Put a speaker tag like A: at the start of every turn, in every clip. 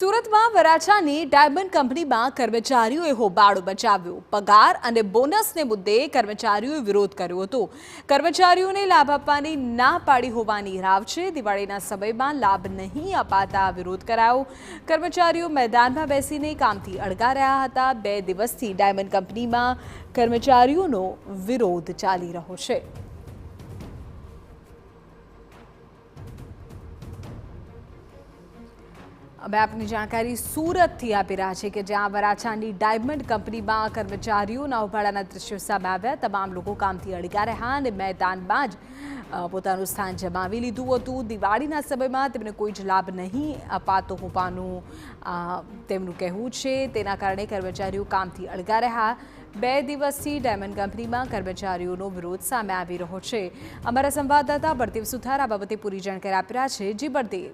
A: સુરતમાં વરાછાની ડાયમંડ કંપનીમાં કર્મચારીઓએ હોબાળો મચાવ્યો। પગાર અને બોનસને મુદ્દે કર્મચારીઓએ વિરોધ કર્યો હતો। કર્મચારીઓને લાભ આપવાની ના પાડી હોવાની રાવ છે। દિવાળીના સમયમાં લાભ નહીં અપાતા વિરોધ કરાયો। કર્મચારીઓ મેદાનમાં બેસીને કામથી અળગા રહ્યા હતા। 2 દિવસથી ડાયમંડ કંપનીમાં કર્મચારીઓનો વિરોધ ચાલી રહ્યો છે। હવે આપની જાણકારી સુરતથી આપી રહ્યા છે કે જ્યાં વરાછાની ડાયમંડ કંપનીમાં કર્મચારીઓના હોબાળાના દ્રશ્યો સામે આવ્યા। તમામ લોકો કામથી અળગા રહ્યા અને મેદાનમાં જ પોતાનું સ્થાન જમાવી લીધું હતું। દિવાળીના સમયમાં તેમને કોઈ જ લાભ નહીં અપાતો હોવાનું તેમનું કહેવું છે। તેના કારણે કર્મચારીઓ કામથી અળગા રહ્યા। 2 દિવસથી ડાયમંડ કંપનીમાં કર્મચારીઓનો વિરોધ સામે આવી રહ્યો છે। અમારા સંવાદદાતા બળદેવ સુથાર આ બાબતે પૂરી જાણકારી આપી રહ્યા છે। જી બળદેવ,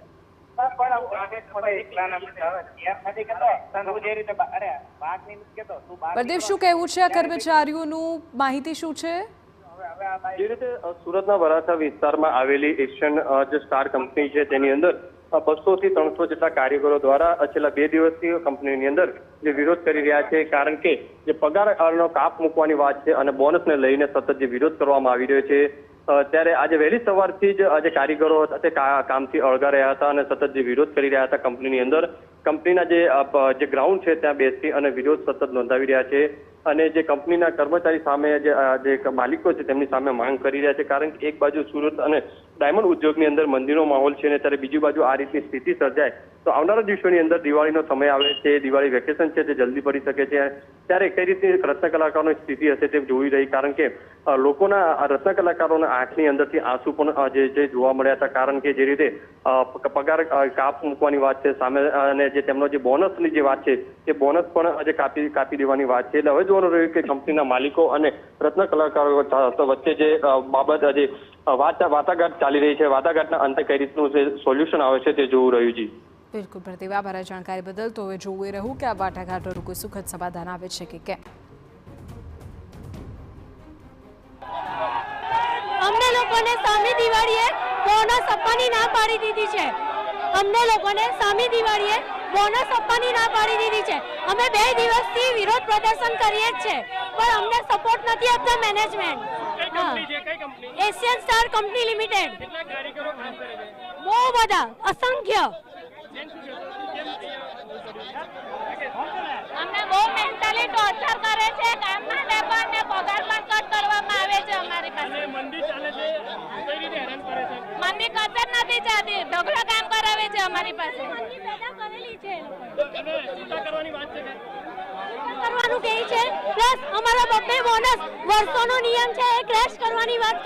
A: બળદેવ શું કહેવું છે? કર્મચારીઓનું માહિતી શું છે?
B: જે રીતે સુરતના વરાછા વિસ્તારમાં આવેલી એશિયન જે સ્ટાર કંપની છે તેની અંદર 200 થી 300 જેટલા કારીગરો દ્વારા છેલ્લા 2 દિવસથી કંપનીની અંદર જે વિરોધ કરી રહ્યા છે, કારણ કે જે પગારનો કાપ મૂકવાની વાત છે અને બોનસને લઈને સતત જે વિરોધ કરવામાં આવી રહ્યો છે, ત્યારે આજે વહેલી સવારથી જ આજે કારીગરો તે કામથી અળગા રહ્યા હતા અને સતત જે વિરોધ કરી રહ્યા હતા કંપનીની અંદર। કંપનીના જે ગ્રાઉન્ડ છે ત્યાં બેસી અને વિરોધ સતત નોંધાવી રહ્યા છે અને જે કંપનીના કર્મચારી સામે જે માલિકો છે તેમની સામે માંગ કરી રહ્યા છે, કારણ કે એક બાજુ સુરત અને ડાયમંડ ઉદ્યોગની અંદર મંદીનો માહોલ છે અને ત્યારે બીજી બાજુ આ રીતની સ્થિતિ સર્જાય તો આવનારા દિવસોની અંદર દિવાળીનો સમય આવે છે, દિવાળી વેકેશન છે તે જલ્દી પડી શકે છે, ત્યારે કઈ રીતની રત્ન કલાકારોની સ્થિતિ હશે તે જોઈ રહી, કારણ કે લોકોના રત્ન કલાકારોના આંખની અંદરથી આંસુ પણ જે જોવા મળ્યા હતા, કારણ કે જે રીતે પગાર કાપ મૂકવાની વાત છે સામે અને જે તેમનો જે બોનસની જે વાત છે તે બોનસ પણ આજે કાપી દેવાની વાત છે। એટલે હવે જોવાનું રહ્યું કે કંપનીના માલિકો અને રત્ન કલાકારો વચ્ચે જે બાબત જે વાટાઘાટ ચાલી રહી છે, વાટાઘાટના અંતે કઈ રીતનું સોલ્યુશન આવે છે તે જોવું રહ્યું। જી
A: બિલકુલ બળદેવ, આભાર જાણકારી બદલ। તો હવે જોવું રહ્યું કે આ વાટાઘાટોનું કોઈ સુખદ સમાધાન આવે છે કે કેમ।
C: અમને લોકોને સામી દિવાળીએ બોનસ આપવાની ના પાડી દીધી છે। અમને લોકોને સામી દિવાળીએ બોનસ આપવાની ના પાડી દીધી છે। અમે 2 દિવસથી વિરોધ પ્રદર્શન કરીએ જ છે, પણ અમને સપોર્ટ નથી આપતા management. Asian star company limited બહુ બધા અસંખ્ય અમને બહુ મેન્ટલી ટોર્ચર કરે છે। કામના લેબર ને પગાર પણ કટ કરવામાં આવે છે અમારી પાસે। મંદી ચાલે છે, કઈ રીતે હેરાન કરે છે? મંદી કદર નથી ચાલતી, ઢગલો કામ કરાવે છે અમારી પાસે। મંદી પેદા કરેલી છે અને છૂટા કરવાની વાત છે કરવાનું કહે છે, પ્લસ અમારા બબ્બે બોનસ વર્ષોનો નિયમ છે એ ક્રેશ કરવાની વાત